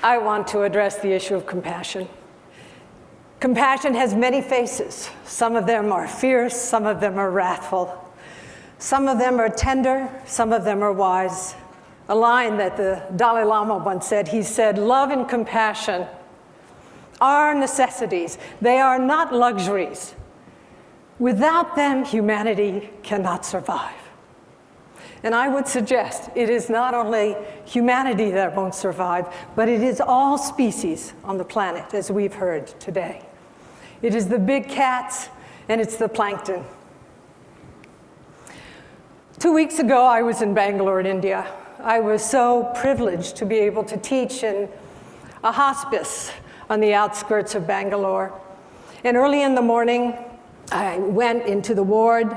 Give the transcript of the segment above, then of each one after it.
I want to address the issue of compassion. Compassion has many faces. Some of them are fierce, some of them are wrathful. Some of them are tender, some of them are wise. A line that the Dalai Lama once said, he said, "Love and compassion are necessities. They are not luxuries. Without them, humanity cannot survive." And I would suggest it is not only humanity that won't survive, but it is all species on the planet, as we've heard today. It is the big cats, and it's the plankton. 2 weeks ago, I was in Bangalore, India. I was so privileged to be able to teach in a hospice on the outskirts of Bangalore. And early in the morning, I went into the ward.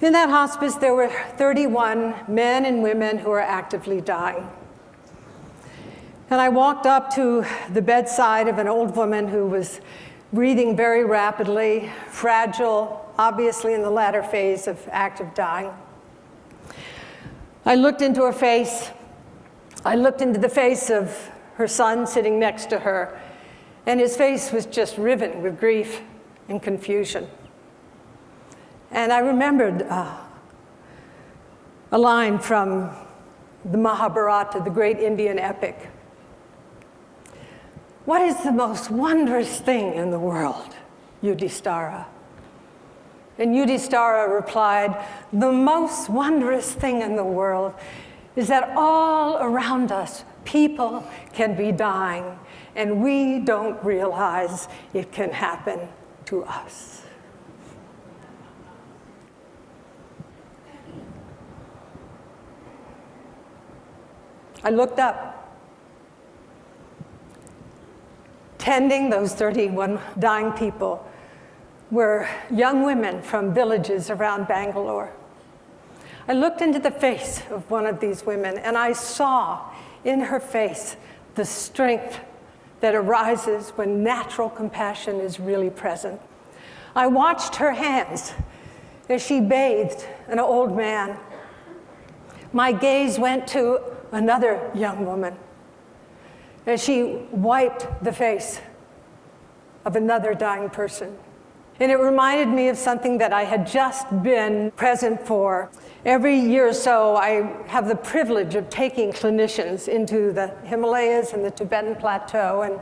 In that hospice, there were 31 men and women who were actively dying. And I walked up to the bedside of an old woman who was breathing very rapidly, fragile, obviously in the latter phase of active dying. I looked into her face. I looked into the face of her son sitting next to her, and his face was just riven with grief and confusion. And I remembered a line from the Mahabharata, the great Indian epic. "What is the most wondrous thing in the world, Yudhishthira?" And Yudhishthira replied, "The most wondrous thing in the world is that all around us, people can be dying, and we don't realize it can happen to us." I looked up. Tending those 31 dying people were young women from villages around Bangalore. I looked into the face of one of these women, and I saw in her face the strength that arises when natural compassion is really present. I watched her hands as she bathed an old man. My gaze went to another young woman as she wiped the face of another dying person. And it reminded me of something that I had just been present for. Every year or so, I have the privilege of taking clinicians into the Himalayas and the Tibetan Plateau, and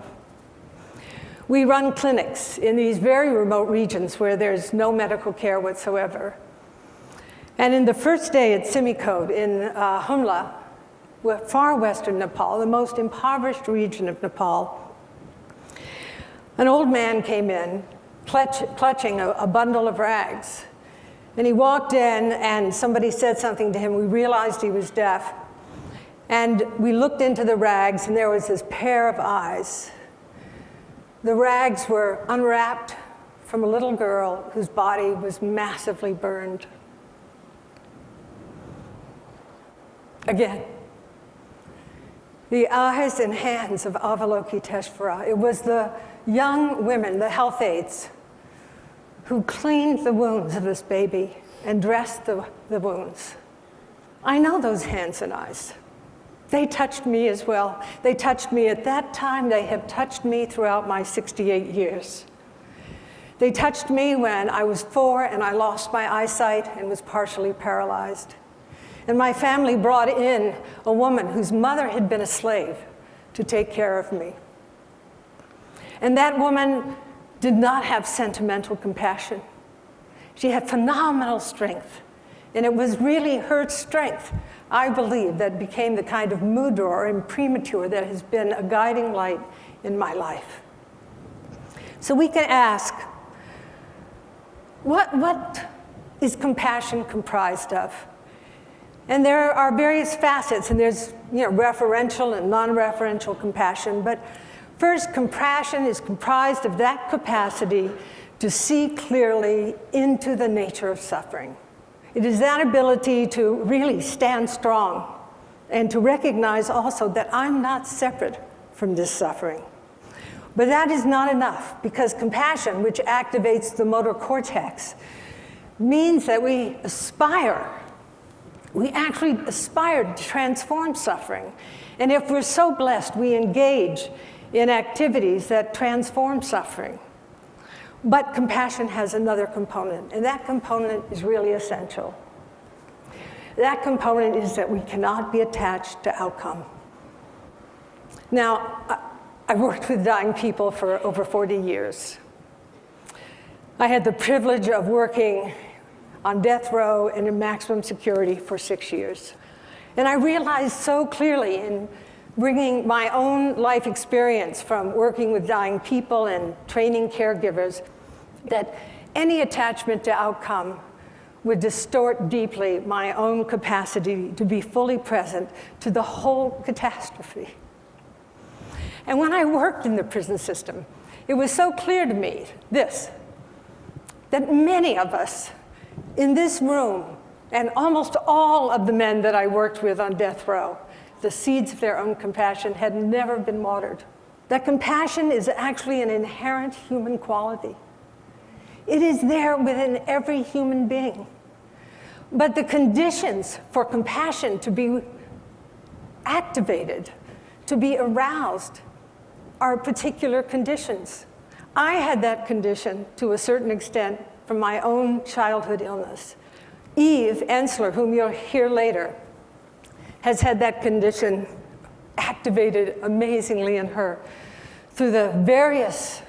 we run clinics in these very remote regions where there's no medical care whatsoever. And in the first day at Simikot in Humla, far western Nepal, the most impoverished region of Nepal, an old man came in, clutching a bundle of rags. And he walked in, and somebody said something to him. We realized he was deaf. And we looked into the rags, and there was this pair of eyes. The rags were unwrapped from a little girl whose body was massively burned. Again, the eyes and hands of Avalokiteshvara. It was the young women, the health aides, who cleaned the wounds of this baby and dressed the wounds. I know those hands and eyes. They touched me as well. They touched me at that time. They have touched me throughout my 68 years. They touched me when I was 4 and I lost my eyesight and was partially paralyzed. And my family brought in a woman whose mother had been a slave to take care of me. And that woman did not have sentimental compassion. She had phenomenal strength. And it was really her strength, I believe, that became the kind of mudra or imprimatur that has been a guiding light in my life. So we can ask, what is compassion comprised of? And there are various facets, and there's referential and non-referential compassion. But first, compassion is comprised of that capacity to see clearly into the nature of suffering. It is that ability to really stand strong and to recognize also that I'm not separate from this suffering. But that is not enough, because compassion, which activates the motor cortex, means that we aspire We actually aspire to transform suffering. And if we're so blessed, we engage in activities that transform suffering. But compassion has another component, and that component is really essential. That component is that we cannot be attached to outcome. Now, I worked with dying people for over 40 years. I had the privilege of working on death row and in maximum security for 6 years. And I realized so clearly in bringing my own life experience from working with dying people and training caregivers that any attachment to outcome would distort deeply my own capacity to be fully present to the whole catastrophe. And when I worked in the prison system, it was so clear to me, that many of us in this room, and almost all of the men that I worked with on death row, the seeds of their own compassion had never been watered. That compassion is actually an inherent human quality. It is there within every human being. But the conditions for compassion to be activated, to be aroused, are particular conditions. I had that condition to a certain extent from my own childhood illness. Eve Ensler, whom you'll hear later, has had that condition activated amazingly in her through the various